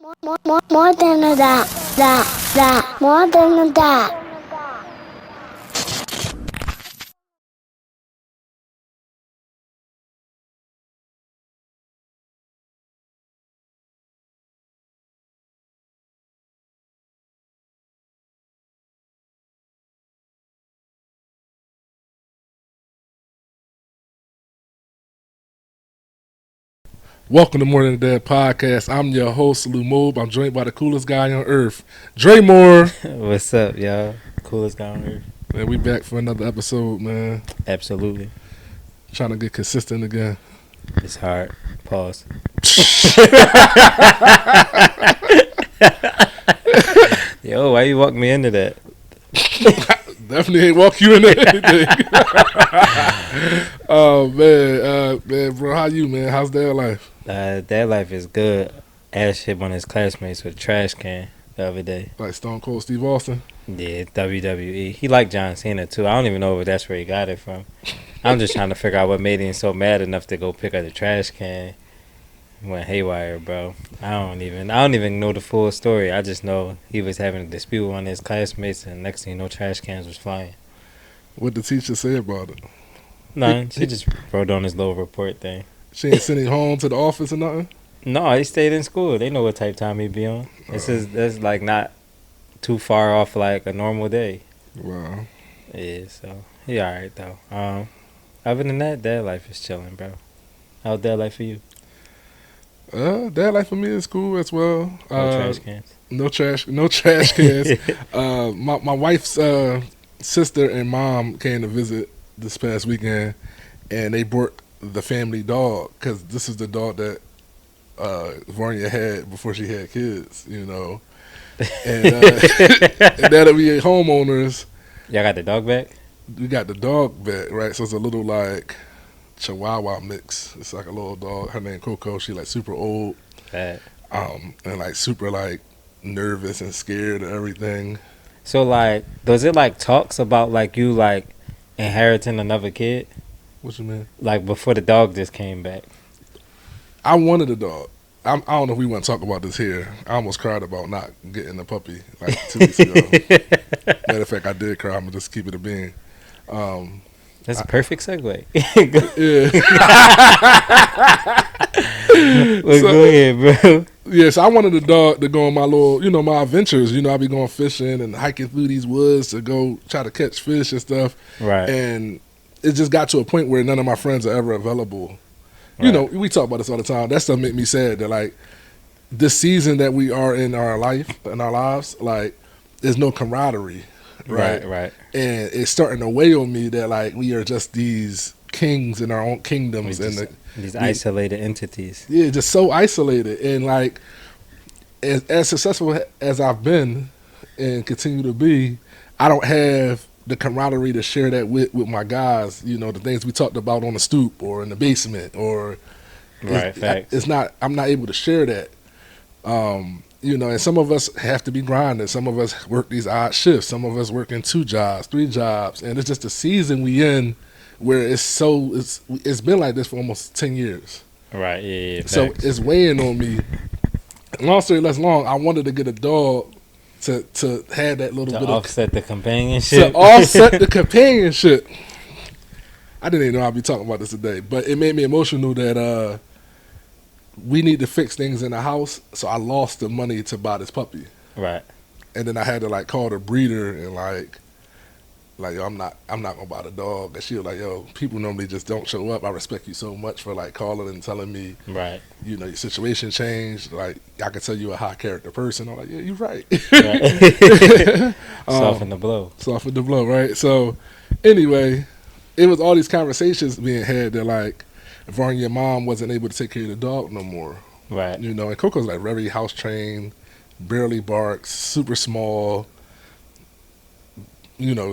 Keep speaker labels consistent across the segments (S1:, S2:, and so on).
S1: More than a more than a dot.
S2: Welcome to More Than a Dad podcast. I'm your host, Lou Mobe. I'm joined by the coolest guy on earth, Dre Moore.
S3: What's up, y'all? Coolest guy on earth.
S2: Man, we back for another episode, man.
S3: Absolutely.
S2: Trying to get consistent again.
S3: It's hard. Pause. Yo, why you walk me into that?
S2: Definitely ain't walk you into anything. Oh, man, bro, how you, man? How's dad life?
S3: That life is good. Ash hit one of his classmates with a trash can the other day.
S2: Like Stone Cold Steve Austin?
S3: Yeah, WWE. He liked John Cena, too. I don't even know if that's where he got it from. I'm just trying to figure out what made him so mad enough to go pick up the trash can. Went haywire, bro. I don't even know the full story. I just know he was having a dispute with one of his classmates, and next thing you know, trash cans was flying.
S2: What'd the teacher say about it?
S3: None. She just wrote on his little report thing.
S2: She ain't sending him home to the office or nothing?
S3: No, he stayed in school. They know what type time he be on. That's like not too far off like a normal day.
S2: Wow.
S3: Yeah, so he alright though. Other than that, dad life is chilling, bro. How's dad life for you?
S2: Dad life for me is cool as well.
S3: No trash cans.
S2: No trash cans. My wife's sister and mom came to visit this past weekend, and they brought the family dog because this is the dog that Varnia had before she had kids, you know. And, and now that we ain't homeowners,
S3: Y'all got the dog back?
S2: we got the dog back, right? So it's a little like Chihuahua mix. It's like a little dog. Her name Coco. She like super old,
S3: Bad.
S2: and like super like nervous and scared and everything.
S3: So like, does it like talks about like you like inheriting another kid?
S2: What you mean?
S3: Like before the dog just came back.
S2: I wanted a dog. I don't know if we want to talk about this here. I almost cried about not getting a puppy like 2 weeks ago. Matter of fact, I did cry. I'm gonna just keep it a bean.
S3: That's a perfect segue.
S2: Yeah.
S3: Well, go ahead, bro.
S2: Yeah, so I wanted a dog to go on my little, my adventures. I'd be going fishing and hiking through these woods to go try to catch fish and stuff.
S3: Right.
S2: And it just got to a point where none of my friends are ever available.
S3: Right.
S2: We talk about this all the time. That stuff make me sad that like this season that we are in our lives, like there's no camaraderie. Right.
S3: Right.
S2: And it's starting to weigh on me that like we are just these kings in our own kingdoms
S3: These isolated entities.
S2: Yeah, just so isolated. And like as successful as I've been and continue to be, I don't have the camaraderie to share that with my guys, the things we talked about on the stoop or in the basement or
S3: Right, facts.
S2: I'm not able to share that. And some of us have to be grinding. Some of us work these odd shifts. Some of us working 2 jobs, 3 jobs. And it's just a season we in where it's been like this for almost 10 years.
S3: Right, yeah.
S2: So
S3: Facts.
S2: it's weighing on me. Long story less long, I wanted to get a dog to have that little
S3: To
S2: bit
S3: offset the companionship.
S2: to offset the companionship. I didn't even know I'd be talking about this today, but it made me emotional that we need to fix things in the house. So I lost the money to buy this puppy,
S3: Right.
S2: and then I had to like call the breeder and like yo, I'm not gonna buy the dog. And she was like, yo, people normally just don't show up. I respect you so much for like calling and telling me,
S3: Right.
S2: your situation changed. Like I can tell you a high character person. I'm like, yeah, you're right.
S3: Right. Soften the blow.
S2: Soften the blow, right? So anyway, it was all these conversations being had that like Varnia mom wasn't able to take care of the dog no more.
S3: Right.
S2: And Coco's like very house trained, barely barks, super small.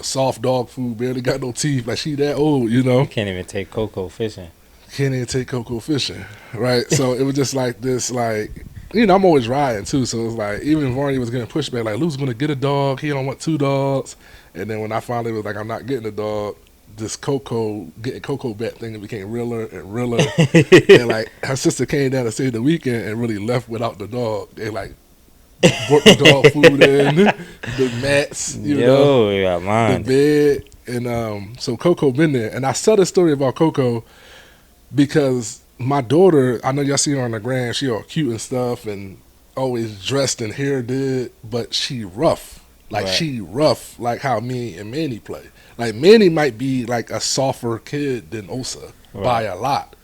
S2: Soft dog food, barely got no teeth. Like she that old,
S3: You can't even take Coco fishing.
S2: Can't even take Coco fishing, right? So it was just like this, like, I'm always riding too. So it's like, even if Varney was getting pushback, like, Lou's gonna get a dog, he don't want 2 dogs. And then when I finally was like, I'm not getting a dog, this Coco getting Coco back thing and became realer and realer. And like her sister came down to stay the weekend and really left without the dog. They like brought the dog food in, the mats,
S3: Yeah,
S2: the
S3: man.
S2: bed, and so Coco been there. And I tell the story about Coco because my daughter, I know y'all see her on the gram, she all cute and stuff and always dressed and hair did, but she rough. Like
S3: Right.
S2: she rough, like how me and Manny play. Like Manny might be like a softer kid than Osa by a lot.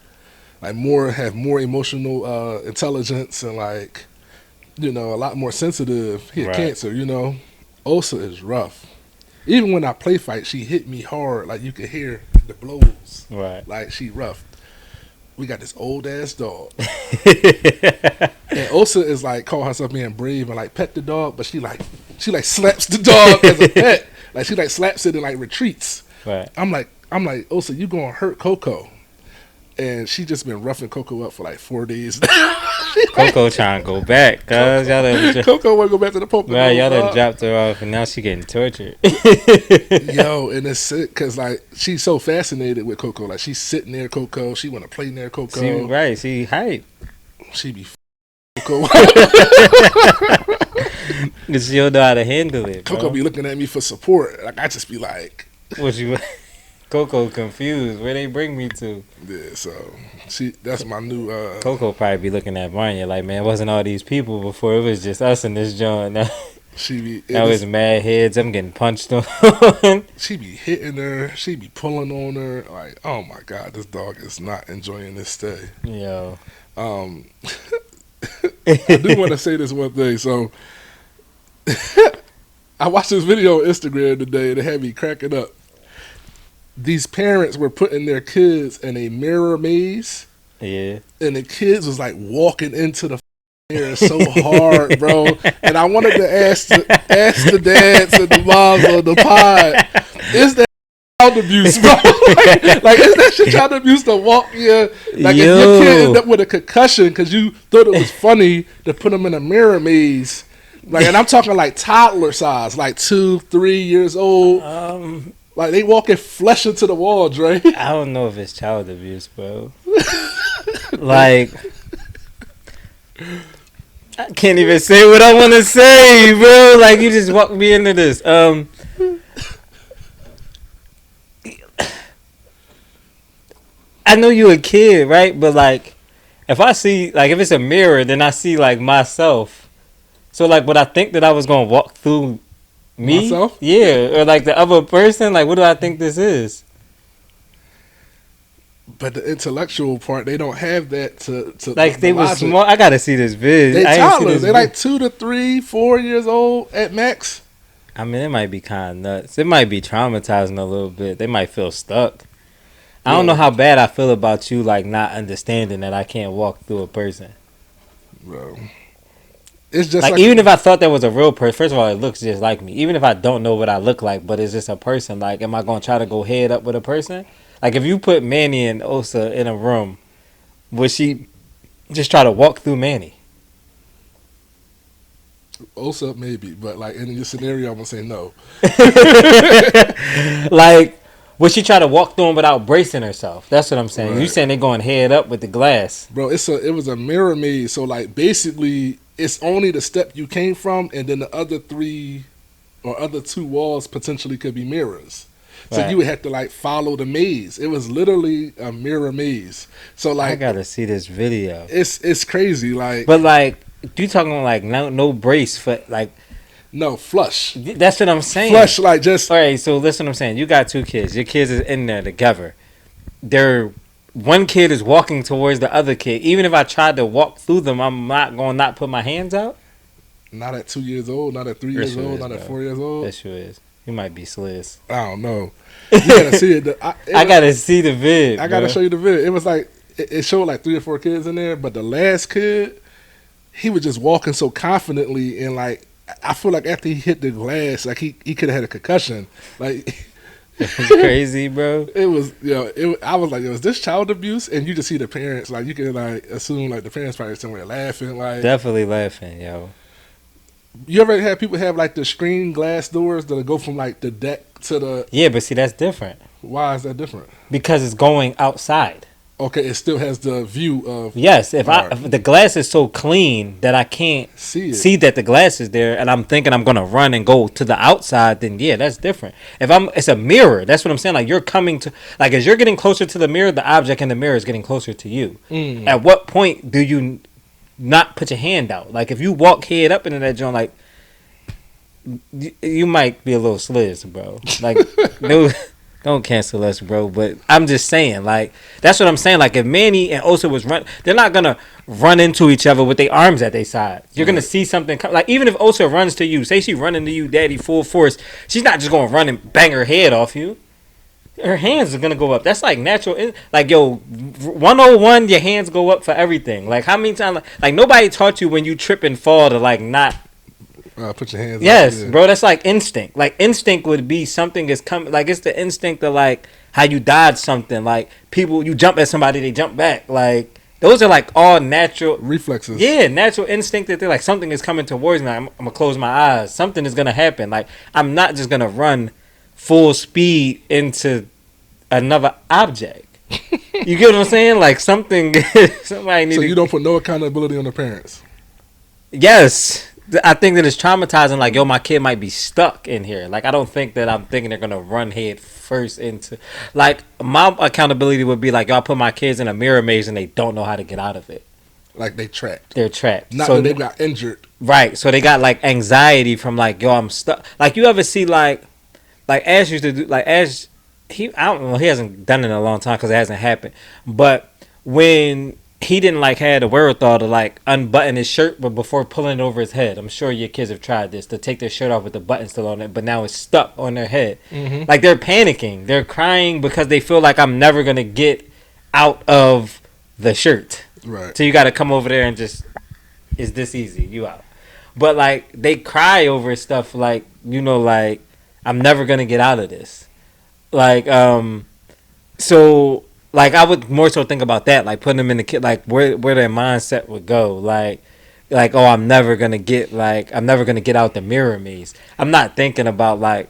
S2: Like have more emotional intelligence and like, a lot more sensitive. He had
S3: Right.
S2: cancer, Osa is rough. Even when I play fight, she hit me hard. Like you could hear the blows.
S3: Right.
S2: Like she rough. We got this old ass dog. And Osa is like call herself being brave and like pet the dog, but she like slaps the dog as a pet. Like she like slaps it and like retreats.
S3: Right.
S2: I'm like, Osa, you gonna hurt Coco. And she just been roughing Coco up for like 4 days now.
S3: Coco trying to go back, cuz y'all done,
S2: Coco wanna go back to the Poconos.
S3: right, y'all done dropped her off and now she getting tortured.
S2: Yo, and it's sick because like she's so fascinated with Coco. Like she's sitting near Coco, she wanna play near Coco.
S3: She hype.
S2: She be Coco.
S3: Cause she don't know how to handle it, bro.
S2: Coco be looking at me for support. Like I just be like,
S3: What you Coco confused. Where they bring me to?
S2: yeah. So that's my new.
S3: Coco probably be looking at Barnya like, man, wasn't all these people before? It was just us in this joint. Now,
S2: She be
S3: now it's mad heads. I'm getting punched on.
S2: She be hitting her. She be pulling on her. Like, oh my god, this dog is not enjoying this stay.
S3: Yo.
S2: I do want to say this one thing. So I watched this video on Instagram today and it had me cracking up. These parents were putting their kids in a mirror maze.
S3: Yeah.
S2: And the kids was like walking into the mirror so hard, bro. And I wanted to ask the dads and the moms on the pod, is that child abuse, bro? like is that shit child abuse to walk you? Like if your kid ended up with a concussion because you thought it was funny to put them in a mirror maze. Like, and I'm talking like toddler size, like 2, 3 years old. Like they walking flesh into the wall, Dre.
S3: I don't know if it's child abuse, bro. Like, I can't even say what I want to say, bro. Like, you just walked me into this. I know you a kid, right? But like, if I see, like, if it's a mirror, then I see like myself. So like, would I think that I was gonna walk through me?
S2: Myself?
S3: Yeah, or like the other person? Like, what do I think this is?
S2: But the intellectual part, they don't have that to
S3: Like, they was
S2: logic.
S3: smart. I gotta see this vid.
S2: They
S3: I ain't see
S2: toddlers.
S3: this
S2: They
S3: vid.
S2: like 2 to 3, 4 years old at max.
S3: I mean, it might be kind of nuts. It might be traumatizing a little bit. They might feel stuck. I don't know how bad I feel about you, like, not understanding that I can't walk through a person.
S2: Bro. It's just
S3: Like, even if I thought that was a real person, first of all, it looks just like me. Even if I don't know what I look like, but it's just a person, like, am I going to try to go head up with a person? Like, if you put Manny and Osa in a room, would she just try to walk through Manny?
S2: Osa maybe, but like in your scenario, I'm gonna say no.
S3: Like, would she try to walk through him without bracing herself? That's what I'm saying. You
S2: Right.
S3: saying they going head up with the glass.
S2: Bro, it was a mirror maze, so like basically it's only the step you came from, and then the other 3 or other 2 walls potentially could be mirrors. So
S3: Right.
S2: you would have to like follow the maze. It was literally a mirror maze. So
S3: I
S2: like
S3: gotta see this video.
S2: it's crazy. Like,
S3: But like, you talking like no brace for like?
S2: no flush,
S3: That's what I'm saying.
S2: flush like just
S3: All right, so listen, what I'm saying. You got 2 kids. Your kids is in there together. One kid is walking towards the other kid. Even if I tried to walk through them, I'm not going to not put my hands out.
S2: not at 2 years old, not at 3
S3: Yes,
S2: years
S3: you
S2: old,
S3: is,
S2: not at
S3: bro.
S2: 4 years old.
S3: That sure is. You might be sliz.
S2: I don't know. You gotta see it.
S3: I gotta see the vid.
S2: I gotta
S3: bro.
S2: show you the video. It was like it showed like 3 or 4 kids in there, but the last kid, he was just walking so confidently, and like I feel like after he hit the glass, like he could have had a concussion. Like
S3: It's crazy, bro.
S2: it was, I was like, is this child abuse? And you just see the parents, like you can like assume like the parents probably somewhere laughing. Like,
S3: Definitely laughing, yo.
S2: you ever had people have like the screen glass doors that go from like the deck to the.
S3: Yeah, but see, that's different
S2: Why is that different?
S3: because it's going outside.
S2: Okay, it still has the view of.
S3: Yes, if
S2: Alright.
S3: if the glass is so clean that I can't
S2: See it.
S3: see that the glass is there, and I'm thinking I'm gonna run and go to the outside, then yeah, that's different. It's a mirror. That's what I'm saying. Like you're coming to, like as you're getting closer to the mirror, the object in the mirror is getting closer to you. At what point do you not put your hand out? Like if you walk head up into that joint, like you might be a little sliz, bro. Like no. Don't cancel us, bro. But I'm just saying, like, that's what I'm saying. Like, if Manny and Osa was they're not gonna run into each other with their arms at their side. You're gonna see something come. Like, even if Osa runs to you, say she running to you, daddy, full force, she's not just gonna run and bang her head off you. Her hands are gonna go up. That's like natural. Like, yo, 101, your hands go up for everything. Like, how many times? Like, nobody taught you when you trip and fall to like not.
S2: Put your hands.
S3: Yes,
S2: up, yeah.
S3: bro. That's like instinct. Like instinct would be something is coming. Like it's the instinct of like how you dodge something. Like people, you jump at somebody, they jump back. Like those are like all natural
S2: Reflexes.
S3: Yeah, natural instinct that they're like something is coming towards me. I'm gonna close my eyes. Something is gonna happen. Like I'm not just gonna run full speed into another object. You get what I'm saying? Like something. Somebody needs.
S2: So you don't put no accountability on the parents.
S3: Yes. I think that it's traumatizing. Like, yo, my kid might be stuck in here. Like, I don't think that I'm thinking they're gonna run head first into. Like, my accountability would be like, yo, I put my kids in a mirror maze and they don't know how to get out of it.
S2: Like they trapped.
S3: They're trapped.
S2: Not
S3: so
S2: that they got injured.
S3: Right. So they got like anxiety from like, yo, I'm stuck. Like, you ever see like Ash used to do like Ash. I don't know. He hasn't done it in a long time because it hasn't happened. But when he didn't like had the wherewithal to like unbutton his shirt, but before pulling it over his head. I'm sure your kids have tried this to take their shirt off with the button still on it, but now it's stuck on their head.
S2: Mm-hmm.
S3: Like they're panicking, they're crying because they feel like I'm never gonna get out of the shirt.
S2: Right.
S3: So you got to come over there and just, is this easy? You out. But like they cry over stuff like like I'm never gonna get out of this. Like so. Like I would more so think about that, like putting them in the kid, like where their mindset would go, like oh I'm never gonna get out the mirror maze. I'm not thinking about like,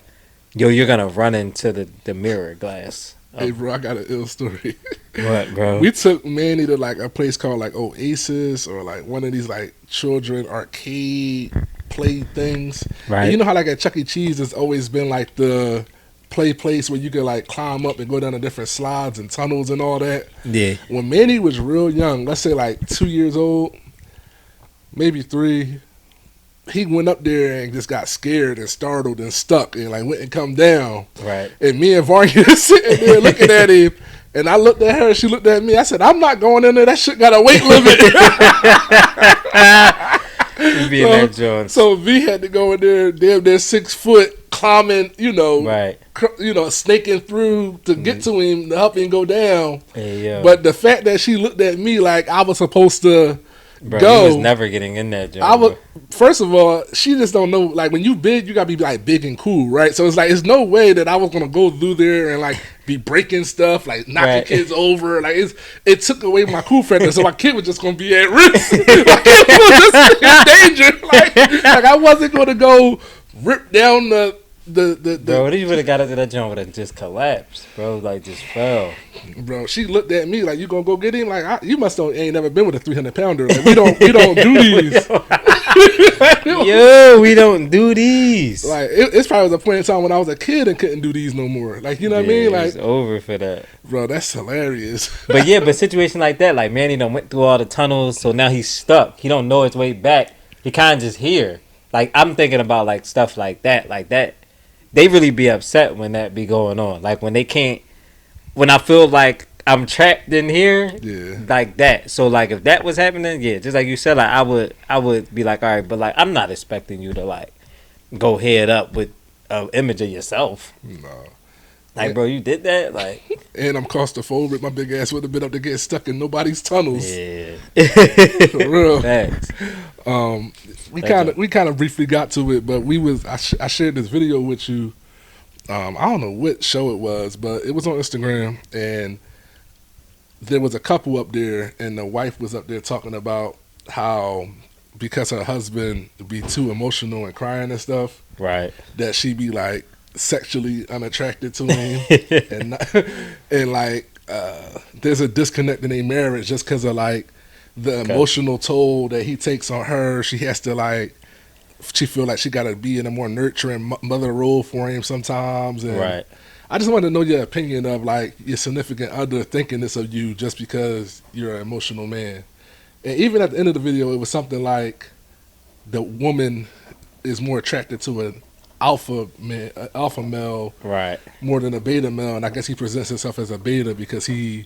S3: yo, you're gonna run into the mirror glass.
S2: Hey bro, I got an ill story.
S3: What, bro?
S2: We took Manny to like a place called like Oasis or like one of these like children arcade play things.
S3: Right.
S2: And you know how like at Chuck E. Cheese it's always been like the play place where you could like climb up and go down the different slides and tunnels and all that.
S3: Yeah.
S2: When Manny was real young, let's say like 2 years old, maybe 3, he went up there and just got scared and startled and stuck and like went and come down.
S3: Right.
S2: And me and Varya sitting there looking at him. And I looked at her, she looked at me. I said, I'm not going in there. That shit got a weight limit. So V had to go in there, damn near 6 foot, climbing,
S3: right.
S2: Snaking through to get to him to help him go down.
S3: Hey, yo.
S2: But the fact that she looked at me like I was supposed to
S3: Bro,
S2: go.
S3: he was never getting in that joint.
S2: First of all, she just don't know. Like when you big, you gotta be like big and cool, right? So it's like it's no way that I was gonna go through there and like be breaking stuff, like knocking kids over. Like it took away my cool factor, so my kid was just gonna be at risk. My kid was just in danger. Like I wasn't gonna go rip down the.
S3: Bro, you would have got into that joint would have just collapsed, bro. Like just fell.
S2: Bro, she looked at me like, "You gonna go get him?" Like, you must ain't never been with a 300-pounder. Like, we don't do these.
S3: Yo, we don't do these.
S2: Like, it's probably the point in time when I was a kid and couldn't do these no more. Like, you know what I mean? Like,
S3: it's over for that.
S2: Bro, that's hilarious.
S3: But situation like that, like Manny done went through all the tunnels, so now he's stuck. He don't know his way back. He kind of just here. Like I'm thinking about like stuff like that. They really be upset when that be going on. Like when they can't, when I feel like I'm trapped in here, like that. So like if that was happening, just like you said, like I would be like, all right, but like I'm not expecting you to like go head up with an image of yourself.
S2: No.
S3: Like, bro, you did that? Like,
S2: and I'm claustrophobic. My big ass would have been up to get stuck in nobody's tunnels.
S3: Yeah.
S2: For real.
S3: Facts.
S2: We kind of briefly got to it, but I shared this video with you. I don't know what show it was, but it was on Instagram, and there was a couple up there, and the wife was up there talking about how because her husband be too emotional and crying and stuff,
S3: right,
S2: that she be like sexually unattracted to him, and not, and like there's a disconnect in their marriage just because of like the emotional toll that he takes on her. She has to like, she feel like she got to be in a more nurturing mother role for him sometimes. And
S3: Right.
S2: I just want to know your opinion of like your significant other thinking this of you just because you're an emotional man. And even at the end of the video, it was something like the woman is more attracted to an alpha male,
S3: Right.
S2: more than a beta male, and I guess he presents himself as a beta because he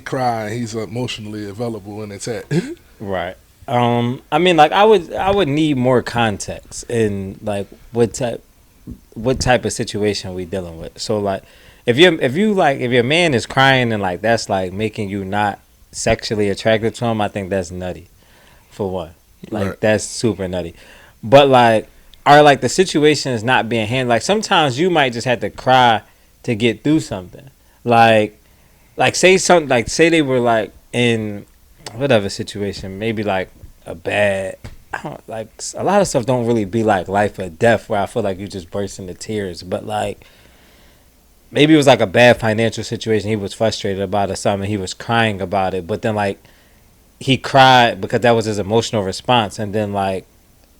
S2: cry, he's emotionally available and attacked.
S3: Right. I mean, like I would need more context in like what type of situation we dealing with. So like, if your man is crying and like that's like making you not sexually attracted to him, I think that's nutty. For one, like
S2: Right.
S3: that's super nutty. But like, are like the situation is not being handled. Like sometimes you might just have to cry to get through something. Like say something, like say they were like in whatever situation, maybe like a bad, I don't, like a lot of stuff don't really be like life or death where I feel like you just burst into tears, but like maybe it was like a bad financial situation he was frustrated about or something, he was crying about it, but then like he cried because that was his emotional response, and then like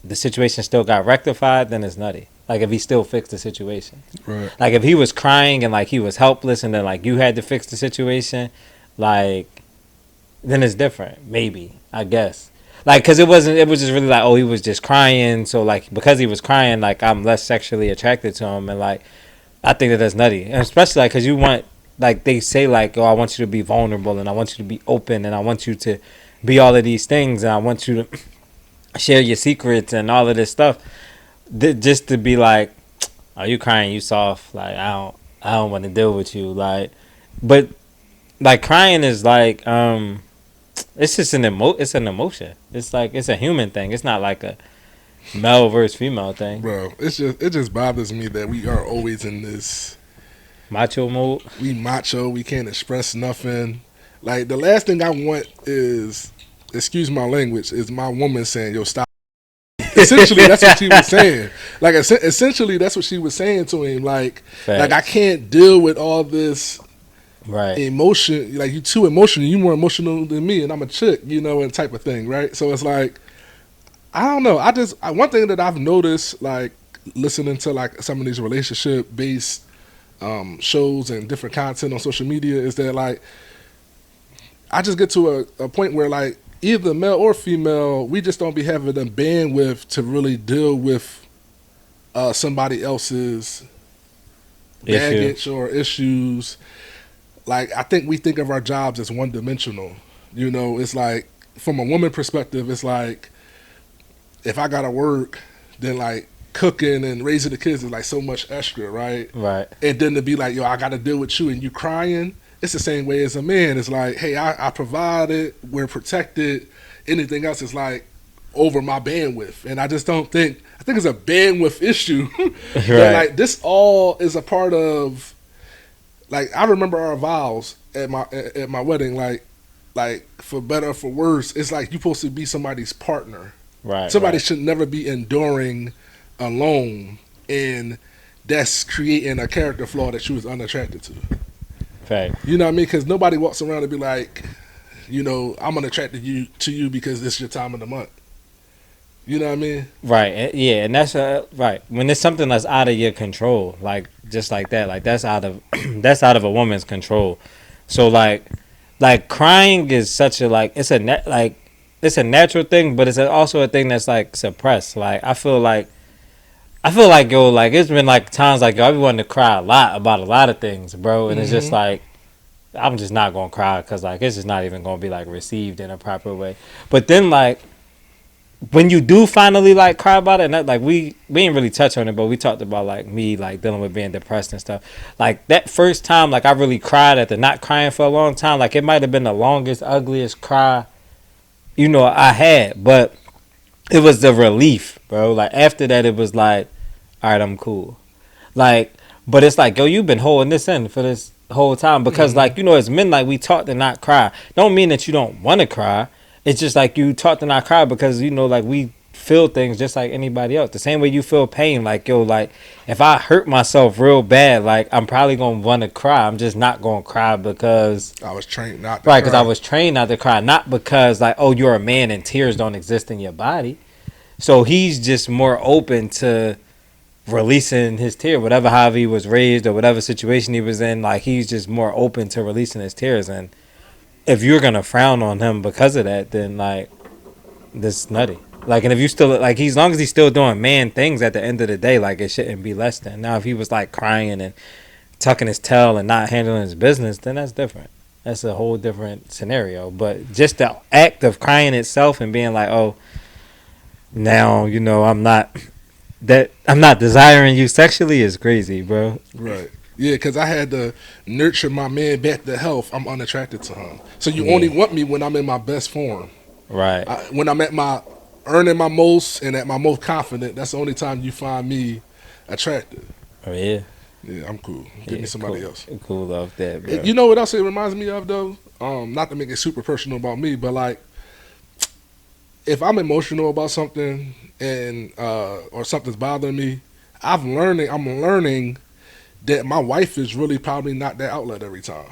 S3: the situation still got rectified, then it's nutty. Like if he still fixed the situation.
S2: Right.
S3: Like if he was crying and like he was helpless and then like you had to fix the situation, like then it's different, maybe, I guess. Like, cause it was just really like, oh, he was just crying, so like because he was crying, like I'm less sexually attracted to him, and like I think that's nutty, and especially like cause you want, like they say like, oh, I want you to be vulnerable and I want you to be open and I want you to be all of these things and I want you to share your secrets and all of this stuff, just to be like, are you crying, you soft, like I don't want to deal with you, like, but like crying is like it's just it's an emotion. It's like it's a human thing. It's not like a male versus female thing.
S2: Bro, it just bothers me that we are always in this
S3: Macho mode.
S2: We macho, we can't express nothing. Like the last thing I want is, excuse my language, is my woman saying, yo, stop. Essentially that's what she was saying. Like essentially that's what she was saying to him. Like I can't deal with all this emotion. Like you too emotional, you more emotional than me, and I'm a chick, and type of thing, right? So it's like, I don't know. One thing that I've noticed, like listening to like some of these relationship based shows and different content on social media, is that like I just get to a point where like either male or female, we just don't be having the bandwidth to really deal with somebody else's baggage or issues. Like I think we think of our jobs as one dimensional. It's like from a woman perspective, it's like if I gotta work, then like cooking and raising the kids is like so much extra, right?
S3: Right.
S2: And then to be like, yo, I gotta deal with you and you crying. It's the same way as a man. It's like, hey, I provided, we're protected. Anything else is like over my bandwidth. And I just don't think, I think it's a bandwidth issue. That like this all is a part of, like I remember our vows at my wedding, like for better or for worse, it's like you're supposed to be somebody's partner.
S3: Right.
S2: Somebody should never be enduring alone, and that's creating a character flaw that you was unattracted to.
S3: Right.
S2: You know what I mean? Because nobody walks around and be like, I'm unattracted to you because it's your time of the month. You know what I mean? Right.
S3: Yeah, and that's right. When it's something that's out of your control, like just like that, like that's out of that's out of a woman's control. So like crying is such a like it's a natural thing, but it's also a thing that's like suppressed. Like I feel like yo, like it's been like times like yo, I be wanting to cry a lot about a lot of things, bro, and it's just like I'm just not gonna cry because like it's just not even gonna be like received in a proper way. But then like when you do finally like cry about it, and that, like we didn't really touch on it, but we talked about like me like dealing with being depressed and stuff. Like that first time, like I really cried after not crying for a long time. Like it might have been the longest, ugliest cry, I had, but it was the relief, bro. Like after that, it was like, all right, I'm cool. Like, but it's like, yo, you've been holding this in for this whole time because, like, as men, like we taught to not cry. Don't mean that you don't want to cry. It's just like you taught to not cry because like we feel things just like anybody else. The same way you feel pain. Like, yo, like, if I hurt myself real bad, like, I'm probably going to want to cry. I'm just not going to cry because...
S2: I was trained not to
S3: Right, because
S2: cry.
S3: I was trained not to cry. Not because, like, oh, you're a man and tears don't exist in your body. So he's just more open to releasing his tear, however he was raised or whatever situation he was in. Like, he's just more open to releasing his tears. And if you're going to frown on him because of that, then, like, this nutty. Like, and if you still, like, as long as he's still doing man things at the end of the day, like, it shouldn't be less than. Now, if he was, like, crying and tucking his tail and not handling his business, then that's different. That's a whole different scenario. But just the act of crying itself and being like, oh, now, you know, I'm not desiring you sexually is crazy, bro.
S2: Right. Yeah, because I had to nurture my man back to health. I'm unattracted to him. So you only want me when I'm in my best form.
S3: Right.
S2: When I'm at my earning my most and at my most confident, that's the only time you find me attractive.
S3: Oh, yeah.
S2: Yeah, I'm cool. Give me somebody else.
S3: Cool off that, bro.
S2: You know what else it reminds me of, though? Not to make it super personal about me, but, like, if I'm emotional about something and or something's bothering me, I'm learning that my wife is really probably not that outlet every time.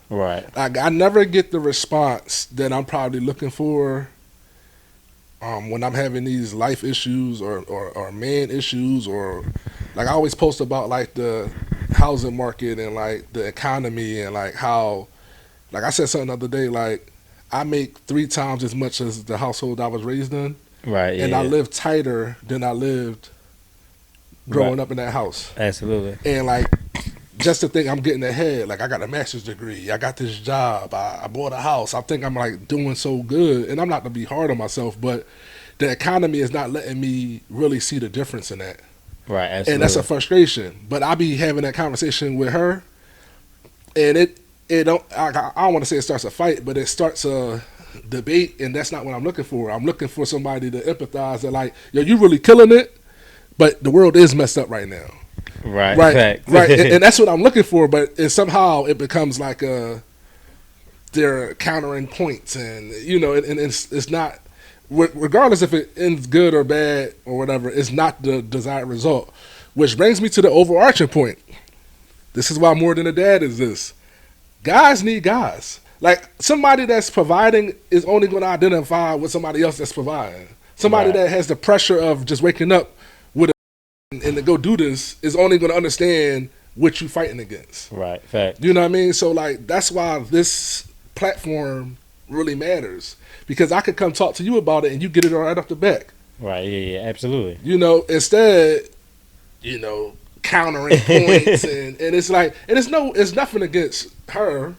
S3: Right.
S2: Like, I never get the response that I'm probably looking for when I'm having these life issues or man issues, or like I always post about like the housing market and like the economy and like how, like I said something the other day, like I make 3 times as much as the household I was raised in.
S3: Right.
S2: And I live tighter than I lived growing up in that house.
S3: Absolutely.
S2: And like, just to think I'm getting ahead, like I got a master's degree, I got this job, I bought a house, I think I'm like doing so good, and I'm not to be hard on myself, but the economy is not letting me really see the difference in that.
S3: Right, absolutely.
S2: And that's a frustration. But I be having that conversation with her, and I don't want to say it starts a fight, but it starts a debate, and that's not what I'm looking for. I'm looking for somebody to empathize that like, yo, you really killing it, but the world is messed up right now.
S3: Right,
S2: right, and that's what I'm looking for. But somehow it becomes like they're countering points, and you know, and it's not, regardless if it ends good or bad or whatever, it's not the desired result. Which brings me to the overarching point. This is why More Than a Dad is this. Guys need guys. Like, somebody that's providing is only going to identify with somebody else that's providing. Somebody that has the pressure of just waking up with and to go do this is only going to understand what you're fighting against.
S3: Right, fact.
S2: You know what I mean? So, like, that's why this platform really matters. Because I could come talk to you about it and you get it right off the back.
S3: Right, yeah, absolutely.
S2: You know, instead, you know, countering points and it's like, and it's nothing against her,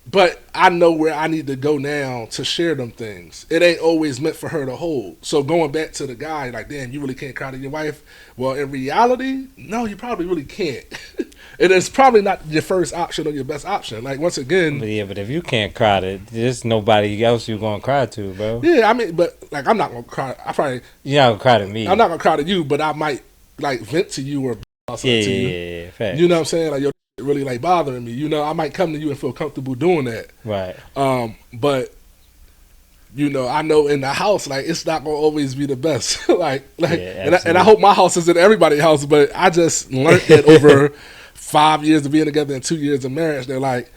S2: but I know where I need to go now to share them things. It ain't always meant for her to hold. So going back to the guy, like, damn, you really can't cry to your wife. Well, in reality, no, you probably really can't. And it's probably not your first option or your best option. Like, once again,
S3: but if you can't cry to, there's nobody else you're gonna cry to, bro.
S2: Yeah, I mean, but like, I'm not gonna cry.
S3: You're not gonna cry to me.
S2: I'm not gonna cry to you, but I might like vent to you or something to you.
S3: Yeah, fact.
S2: You know what I'm saying? Like, yo, really like bothering me. You know, I might come to you and feel comfortable doing that.
S3: Right.
S2: But you know, I know in the house, like, it's not gonna always be the best. And I hope my house isn't everybody's house, but I just learned that over 5 years of being together and 2 years of marriage, they're like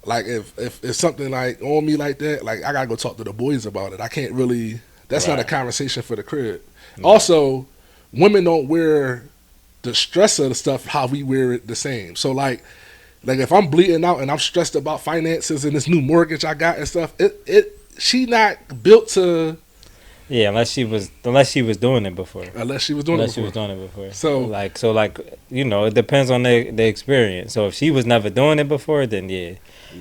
S2: if something like on me like that, like, I gotta go talk to the boys about it. I can't really. That's not a conversation for the crib. No. Also, women don't wear the stress of the stuff how we wear it the same. So like if I'm bleeding out and I'm stressed about finances and this new mortgage I got and stuff, she not built to.
S3: Yeah, unless she was doing it before.
S2: Unless she was doing it before.
S3: So you know, it depends on the experience. So if she was never doing it before, then yeah.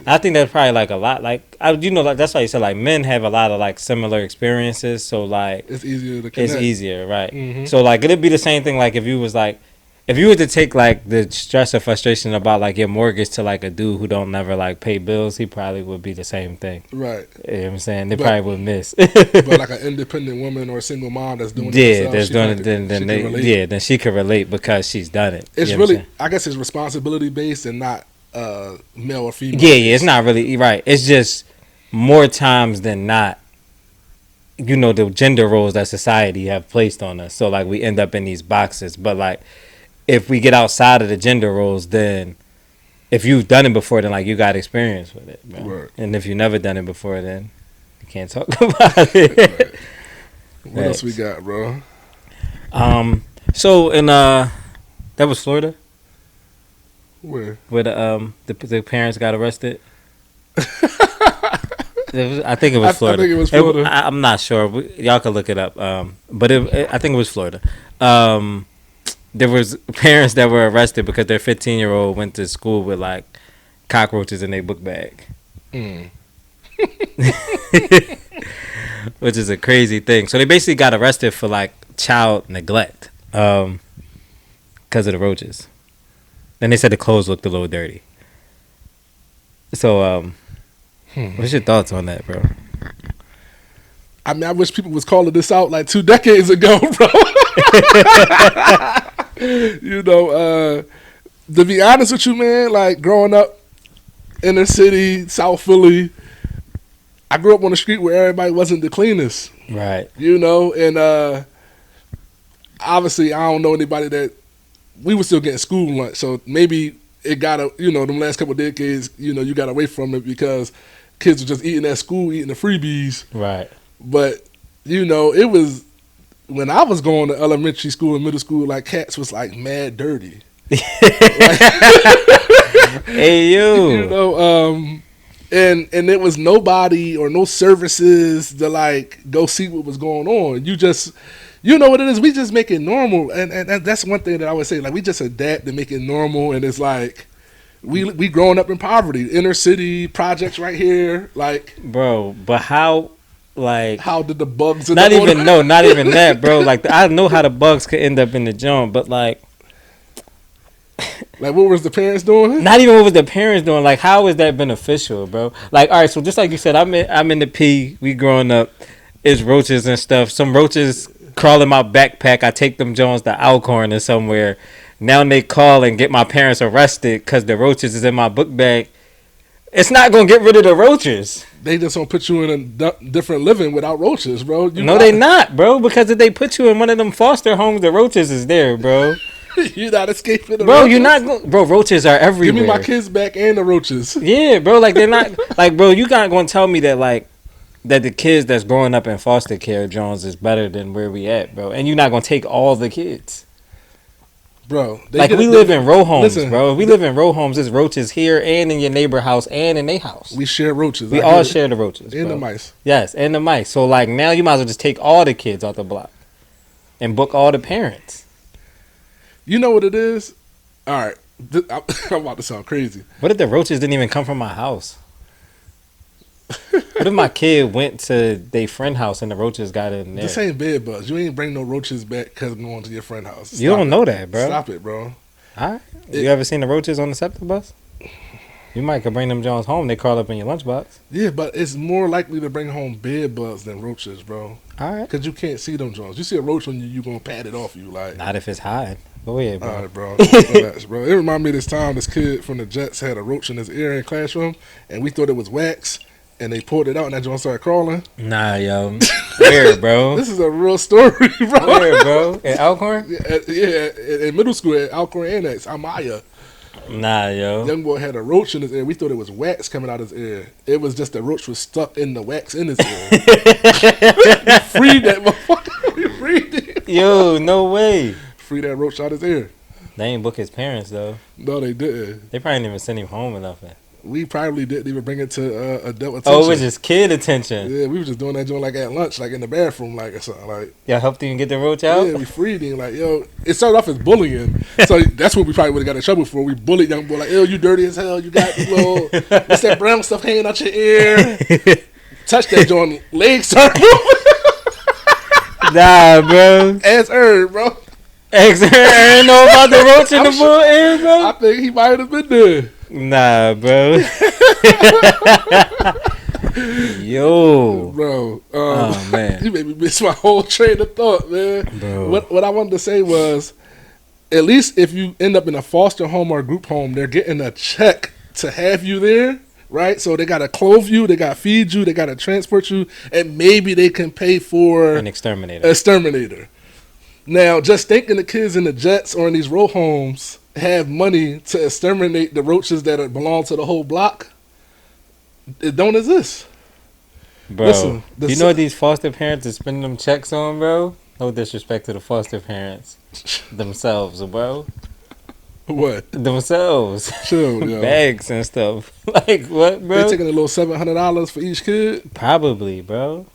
S3: I think that's probably like a lot. Like, like that's why you said like men have a lot of like similar experiences. So like
S2: it's easier to connect.
S3: It's easier, right? Mm-hmm. So like it'd be the same thing. Like if you were to take like the stress or frustration about like your mortgage to like a dude who don't never like pay bills, he probably would be the same thing.
S2: Right.
S3: You know what I'm saying? They probably would miss.
S2: But like an independent woman or a single mom that's doing it herself,
S3: then she can relate because she's done it.
S2: It's really, I guess it's responsibility based and not male or female.
S3: Yeah, it's not really right. It's just more times than not, the gender roles that society have placed on us. So like we end up in these boxes. But like if we get outside of the gender roles, then if you've done it before, then like you got experience with it, bro.
S2: Right.
S3: And if you've never done it before, then you can't talk about it.
S2: Right. What else we got, bro?
S3: So in that was Florida,
S2: Where?
S3: where the parents got arrested. I think it was Florida.
S2: I think it was Florida.
S3: I'm not sure. Y'all can look it up. But I think it was Florida. There was parents that were arrested because their 15-year-old went to school with like cockroaches in their book bag.
S2: Mm.
S3: Which is a crazy thing. So they basically got arrested for like child neglect because of the roaches. Then they said the clothes looked a little dirty. So what's your thoughts on that, bro?
S2: I mean, I wish people was calling this out like 2 decades ago, bro. To be honest with you, man, like growing up inner city, South Philly, I grew up on the street where everybody wasn't the cleanest.
S3: Right.
S2: And obviously I don't know anybody that we were still getting school lunch, so maybe it got them last couple of decades, you got away from it because kids were just eating at school, eating the freebies.
S3: Right.
S2: But it was when I was going to elementary school and middle school, like cats was like mad dirty.
S3: Hey you.
S2: And there was nobody or no services to like go see what was going on. You just, what it is. We just make it normal, and that's one thing that I would say. Like we just adapt and make it normal, and it's like we growing up in poverty, inner city projects right here, like
S3: bro. But how? Like
S2: how did the bugs?
S3: Not even that, bro. Like I know how the bugs could end up in the joint, but like
S2: what was the parents doing?
S3: Not even what was the parents doing. Like how is that beneficial, bro? Like all right, so just like you said, I'm in the P. We growing up, it's roaches and stuff. Some roaches crawl in my backpack. I take them Jones to Alcorn or somewhere. Now they call and get my parents arrested because the roaches is in my book bag. It's not gonna get rid of the roaches.
S2: They just gonna put you in a different living without roaches, bro.
S3: No, they not, bro. Because if they put you in one of them foster homes, the roaches is there, bro.
S2: You're not escaping the
S3: bro.
S2: roaches.
S3: You're not, bro. Roaches are everywhere.
S2: Give me my kids back and the roaches.
S3: Yeah, bro. Like they're not, like, bro. You not gonna tell me that like that the kids that's growing up in foster care, Jones, is better than where we at, bro. And you're not gonna take all the kids.
S2: Bro,
S3: like we live in row homes, bro. We live in row homes. There's roaches here and in your neighbor house and in their house.
S2: We share roaches.
S3: We all share the roaches.
S2: And
S3: bro.
S2: the mice.
S3: Yes, and the mice. So like now you might as well just take all the kids off the block and book all the parents.
S2: You know what it is? All right. I'm about to sound crazy.
S3: What if the roaches didn't even come from my house? What if my kid went to their friend house and the roaches got in there?
S2: This ain't bed bugs. You ain't bring no roaches back because I'm going to your friend house.
S3: You don't know that, bro.
S2: Stop it, bro.
S3: All right. You ever seen the roaches on the SEPTA bus? You might could bring them Jones home. They crawl up in your lunchbox.
S2: Yeah, but it's more likely to bring home bed bugs than roaches, bro.
S3: All right.
S2: Because you can't see them, Jones. You see a roach on you, you going to pat it off you. Like.
S3: Not if it's hiding. Go ahead, bro.
S2: All right, bro. Relax, bro. It reminded me of this time this kid from the Jets had a roach in his ear in classroom, and we thought it was wax. And they pulled it out, and that joint started crawling.
S3: Nah, yo. Where, bro?
S2: This is a real story, bro.
S3: Where, bro? At Alcorn?
S2: Yeah, in middle school at Alcorn Annex, Amaya.
S3: Nah, yo.
S2: Young boy had a roach in his ear. We thought it was wax coming out his ear. It was just the roach was stuck in the wax in his ear. We freed that motherfucker. We freed it.
S3: Yo, no way.
S2: Free that roach out his ear.
S3: They ain't book his parents, though.
S2: No, they didn't.
S3: They probably didn't even send him home or nothing.
S2: We probably didn't even bring it to adult attention.
S3: Oh, it was just kid attention.
S2: Yeah, we were just doing that joint like at lunch, like in the bathroom, like or something. Like
S3: y'all helped him get the roach out?
S2: Yeah, we freed him. Like, yo, it started off as bullying. So that's what we probably would have got in trouble for. We bullied young boy like, yo, you dirty as hell. You got little, what's that brown stuff hanging out your ear? Touch that joint, legs start moving.
S3: Nah, bro.
S2: Ass Herb, bro.
S3: Ask her, I ain't know about the roach in the bull ear, bro.
S2: I think he might have been there.
S3: Nah, bro. Yo.
S2: Bro.
S3: Oh, man.
S2: You made me miss my whole train of thought, man.
S3: Bro.
S2: What I wanted to say was, at least if you end up in a foster home or a group home, they're getting a check to have you there. right? So they gotta clothe you, they gotta feed you, they gotta transport you, and maybe they can pay for
S3: An exterminator.
S2: exterminator. Now, just thinking the kids in the jets or in these row homes have money to exterminate the roaches that belong to the whole block, it don't exist.
S3: Bro,
S2: Listen,
S3: you know what these foster parents are spending them checks on, bro? No disrespect to the foster parents. Themselves, bro.
S2: What?
S3: Themselves.
S2: Chill, yo.
S3: Bags and stuff. Like, what, bro?
S2: They taking a little $700 for each kid.
S3: Probably, bro.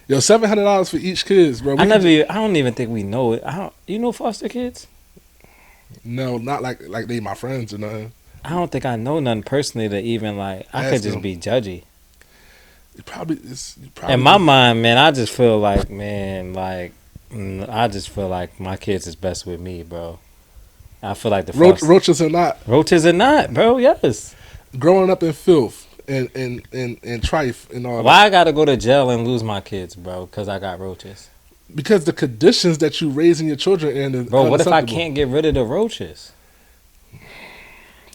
S2: Yo, $700 for each kid, bro.
S3: I don't even think we know it. You know foster kids?
S2: No, not like they my friends or nothing.
S3: I don't think I know none personally that even like I
S2: Ask
S3: could just
S2: them.
S3: be judgy.
S2: You probably.
S3: In my mind, man, I just feel like, man, like I just feel like my kids is best with me, bro. I feel like the
S2: roaches are not.
S3: Roaches are not, bro. Yes.
S2: Growing up in filth and trife and all.
S3: Why I gotta go to jail and lose my kids, bro? Because I got roaches.
S2: Because the conditions that you raising your children in is
S3: bro. What if I can't get rid of the roaches?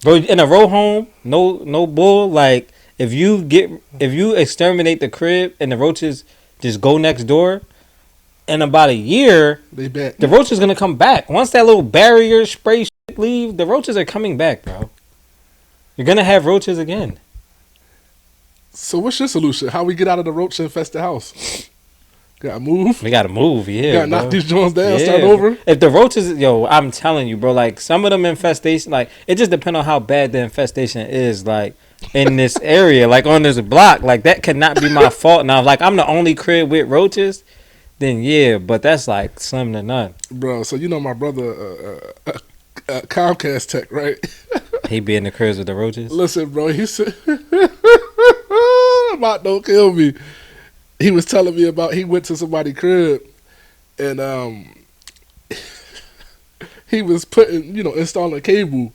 S3: Bro, in a row home, no bull. Like if you exterminate the crib and the roaches just go next door, in about a year, the roaches gonna come back. Once that little barrier spray shit leave, the roaches are coming back, bro. You're gonna have roaches again.
S2: So what's your solution? How we get out of the roach infested house? Gotta move.
S3: We gotta move, yeah.
S2: Gotta knock these joints down, start over.
S3: If the roaches, I'm telling you, bro, like some of them infestation, like it just depends on how bad the infestation is, like in this area, like on this block, like that cannot be my fault. Now, like I'm the only crib with roaches, then yeah, but that's like slim to none.
S2: Bro, so you know my brother, Comcast tech, right?
S3: He be in the cribs with the roaches.
S2: Listen, bro, he said, "Don't kill me." He was telling me about he went to somebody's crib and he was putting, installing cable.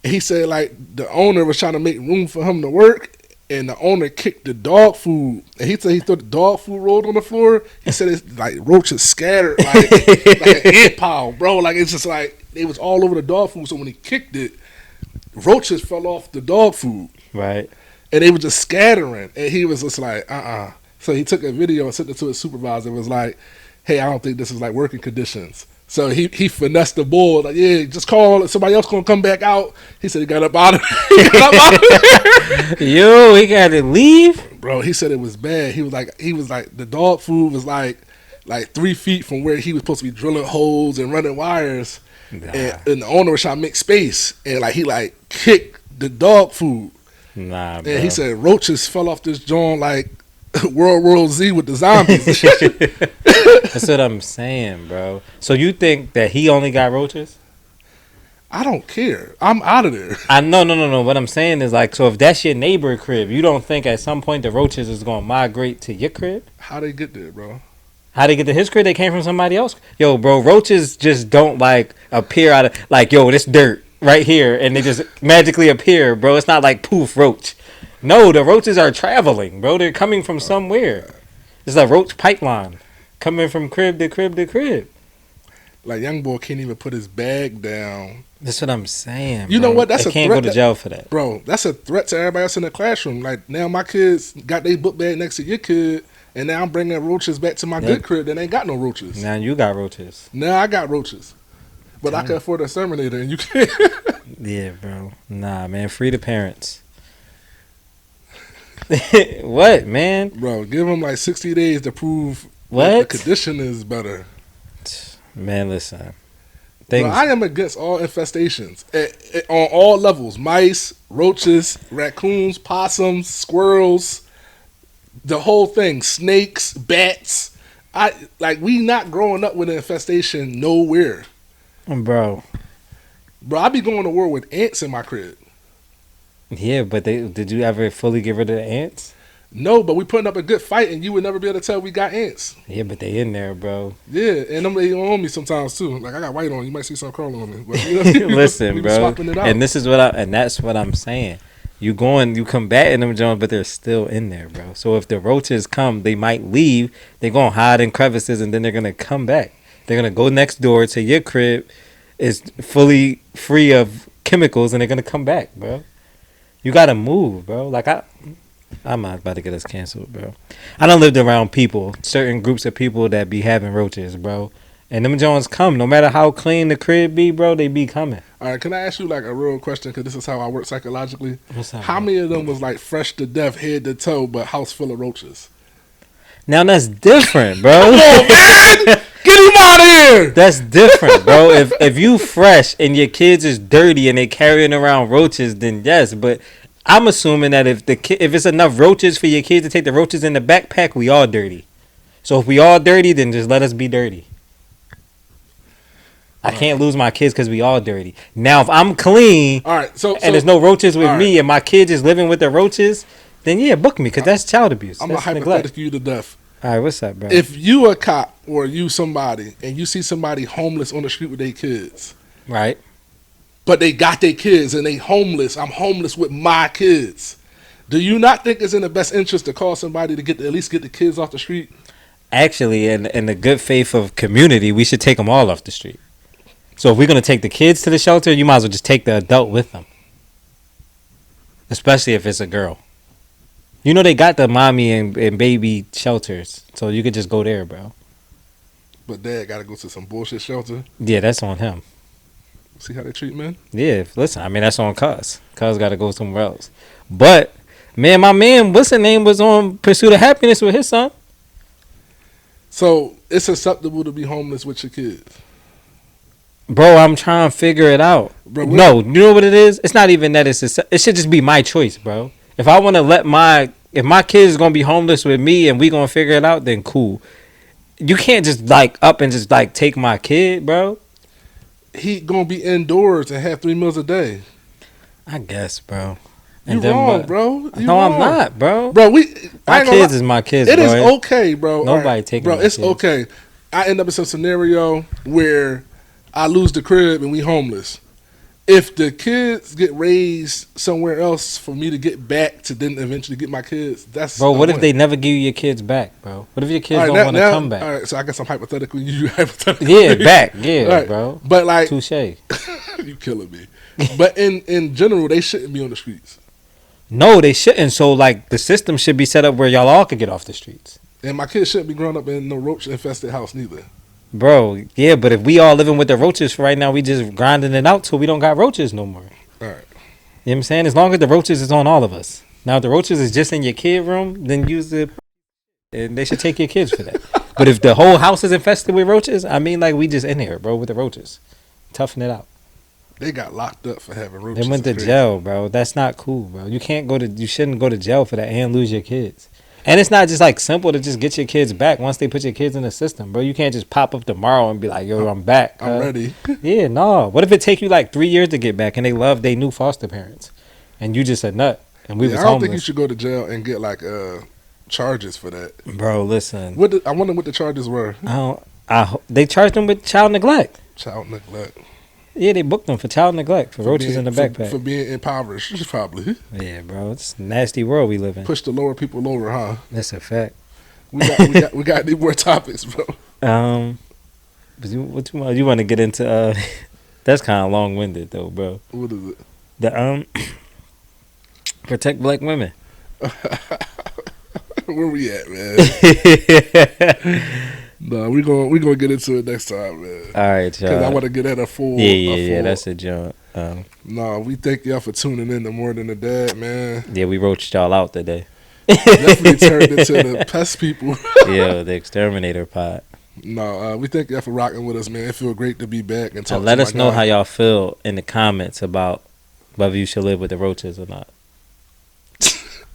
S2: And he said like the owner was trying to make room for him to work, and the owner kicked the dog food. And he said he thought the dog food rolled on the floor. He said it's like roaches scattered like an ant pile, bro. Like it's just like they was all over the dog food. So when he kicked it, roaches fell off the dog food.
S3: Right.
S2: And they were just scattering. And he was just like, So he took a video and sent it to his supervisor and was like, hey, I don't think this is like working conditions. So he finessed the board, like, yeah, just call, somebody else gonna come back out. He said he got up out of there.
S3: Yo, he got to leave?
S2: Bro, he said it was bad. He was like the dog food was like 3 feet from where he was supposed to be drilling holes and running wires. Nah. And the owner was trying to make space, and like he like kicked the dog food.
S3: Nah, bro.
S2: And he said roaches fell off this joint like World War Z with the zombies.
S3: That's what I'm saying, bro. So you think that he only got roaches?
S2: I don't care. I'm out of there.
S3: No. What I'm saying is like, so if that's your neighbor crib, you don't think at some point the roaches is gonna migrate to your crib?
S2: How they get there, bro?
S3: How they get to his crib? They came from somebody else. Yo, bro, roaches just don't like appear out of like, yo, this dirt right here, and they just magically appear, bro. It's not like poof roach. No, the roaches are traveling, bro. They're coming from somewhere. It's a roach pipeline coming from crib to crib to crib.
S2: Like young boy can't even put his bag down.
S3: That's what I'm saying.
S2: You know what? That's a
S3: can't
S2: threat.
S3: Go to jail for that,
S2: bro. That's a threat to everybody else in the classroom. Like now, my kids got their book bag next to your kid, and now I'm bringing roaches back to my good crib that ain't got no roaches.
S3: Now you got roaches.
S2: Now I got roaches, but I can afford a exterminator, and you can't.
S3: Yeah, bro. Nah, man. Free the parents. What, man?
S2: Bro, give them like 60 days to prove
S3: what
S2: the condition is better.
S3: Man, listen.
S2: Bro, I am against all infestations on all levels: mice, roaches, raccoons, possums, squirrels, the whole thing, snakes, bats. We not growing up with an infestation nowhere,
S3: bro.
S2: I be going to war with ants in my crib.
S3: Yeah, but did you ever fully get rid of the ants?
S2: No, but we putting up a good fight, and you would never be able to tell we got ants.
S3: Yeah, but they in there, bro.
S2: Yeah, and them they on me sometimes too. Like I got white on, you might see some curl on me. But,
S3: listen, bro, and this is that's what I'm saying. You combating them Jones, but they're still in there, bro. So if the roaches come, they might leave. They're gonna hide in crevices, and then they're gonna come back. They're gonna go next door to your crib, is fully free of chemicals, and they're gonna come back, bro. You gotta move, bro. Like I'm not about to get us canceled, bro. I done lived around people, certain groups of people that be having roaches, bro. And them Jones come, no matter how clean the crib be, bro, they be coming.
S2: All right, can I ask you like a real question? Because this is how I work psychologically.
S3: What's up,
S2: How
S3: bro?
S2: many of them was like fresh to death, head to toe, but house full of roaches?
S3: Now that's different, bro.
S2: Come on, man! Get him out of here!
S3: That's different, bro. If you fresh and your kids is dirty and they carrying around roaches, then yes. But I'm assuming that if it's enough roaches for your kids to take the roaches in the backpack, we all dirty. So if we all dirty, then just let us be dirty. I can't lose my kids because we all dirty. Now if I'm clean,
S2: All right, so
S3: and there's no roaches with
S2: all
S3: me,
S2: right.
S3: and my kids is living with the roaches, then yeah, book me because that's child abuse.
S2: I'm gonna
S3: That's neglect.
S2: hypothetical you to death.
S3: All right, what's up, bro?
S2: If you a cop or you somebody and you see somebody homeless on the street with their kids,
S3: Right.
S2: but they got their kids and they homeless, I'm homeless with my kids. Do you not think it's in the best interest to call somebody to at least get the kids off the street?
S3: Actually, in the good faith of community, we should take them all off the street. So if we're gonna take the kids to the shelter, you might as well just take the adult with them. Especially if it's a girl. You know they got the mommy and baby shelters, so you could just go there, bro.
S2: But dad got to go to some bullshit shelter.
S3: Yeah, that's on him.
S2: See how they treat men?
S3: Yeah, listen, I mean that's on Cuz. Cuz got to go somewhere else. But man, my man, what's his name, was on Pursuit of Happiness with his son.
S2: So it's acceptable to be homeless with your kids.
S3: Bro, I'm trying to figure it out.
S2: Bro,
S3: No, you know what it is? It's not even that it should just be my choice, bro. If I want to if my kid is going to be homeless with me and we going to figure it out, then cool. You can't just like up and just like take my kid, bro.
S2: He gonna be indoors and have 3 meals a day.
S3: I guess, bro.
S2: You wrong, bro. You
S3: No,
S2: wrong.
S3: I'm not, bro.
S2: Bro,
S3: My
S2: I ain't gonna
S3: kids
S2: lie.
S3: is my kids,
S2: It
S3: bro.
S2: is okay, bro.
S3: Nobody
S2: All right,
S3: taking
S2: bro.
S3: my
S2: It's
S3: kids.
S2: okay. I end up in some scenario where I lose the crib and we homeless. If the kids get raised somewhere else for me to get back to then eventually get my kids, that's
S3: Bro,
S2: a
S3: what if
S2: win.
S3: they never give you your kids back, bro? What if your kids
S2: All right,
S3: don't
S2: now-
S3: want to
S2: now-
S3: come back?
S2: All right, so I guess I'm hypothetically you hypothetically.
S3: Yeah, back. Yeah,
S2: All right,
S3: bro.
S2: But like,
S3: Touche.
S2: you killing me. But in general, they shouldn't be on the streets.
S3: No, they shouldn't. So, like, the system should be set up where y'all all could get off the streets.
S2: And my kids shouldn't be growing up in no roach infested house neither.
S3: Bro, yeah, but if we all living with the roaches for right now, we just grinding it out till we don't got roaches no more.
S2: All right.
S3: You know what I'm saying? As long as the roaches is on all of us. Now, if the roaches is just in your kid room, then use the... And they should take your kids for that. But if the whole house is infested with roaches, I mean, like, we just in here, bro, with the roaches. Toughen it out.
S2: They got locked up for having roaches.
S3: They went to
S2: It's crazy.
S3: jail, bro. That's not cool, bro. You shouldn't go to jail for that and lose your kids. And it's not just like simple to just get your kids back once they put your kids in the system, bro. You can't just pop up tomorrow and be like, yo, I'm back.
S2: I'm ready.
S3: Yeah, no. What if it take you like 3 years to get back and they love their new foster parents and you just a nut and we
S2: Yeah,
S3: was
S2: I don't
S3: homeless?
S2: think you should go to jail and get like charges for that.
S3: Bro, listen.
S2: I wonder what the charges were.
S3: They charged them with child neglect.
S2: Child neglect.
S3: Yeah, they booked them for child neglect for roaches in the backpack.
S2: For being impoverished, probably.
S3: Yeah, bro. It's a nasty world we live in.
S2: Push the lower people lower, huh?
S3: That's a fact.
S2: We got any more topics, bro?
S3: But you want to get into? That's kind of long winded though, bro.
S2: What is it?
S3: The protect black women.
S2: Where we at, man? No, we gonna get into it next time, man.
S3: All right, y'all.
S2: Because I want to get at a full.
S3: Yeah. That's a joint.
S2: No, we thank y'all for tuning in to More Than a Dad, man.
S3: Yeah, we roached y'all out today.
S2: Definitely turned into the pest people.
S3: Yeah, the exterminator pod.
S2: No, we thank y'all for rocking with us, man. It feels great to be back and talk.
S3: And let
S2: to
S3: us
S2: my
S3: know
S2: guy.
S3: how y'all feel in the comments about whether you should live with the roaches or not.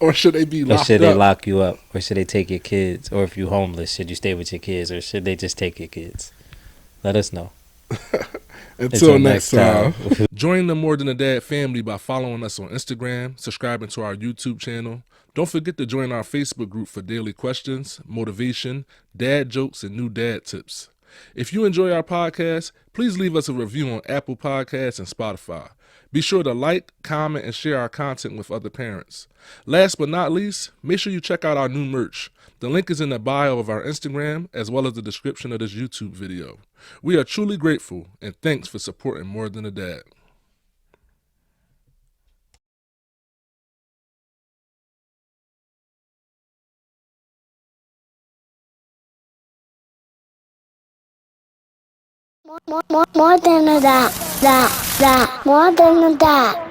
S2: Or should they be
S3: Or
S2: locked
S3: should they
S2: up?
S3: lock you up? Or should they take your kids? Or if you homeless, should you stay with your kids? Or should they just take your kids? Let us know.
S2: Until next time. Join the More Than a Dad family by following us on Instagram, subscribing to our YouTube channel. Don't forget to join our Facebook group for daily questions, motivation, dad jokes, and new dad tips. If you enjoy our podcast, please leave us a review on Apple Podcasts and Spotify. Be sure to like, comment, and share our content with other parents. Last but not least, make sure you check out our new merch. The link is in the bio of our Instagram as well as the description of this YouTube video. We are truly grateful and thanks for supporting More Than a Dad.
S1: More than a dot, more than a dot.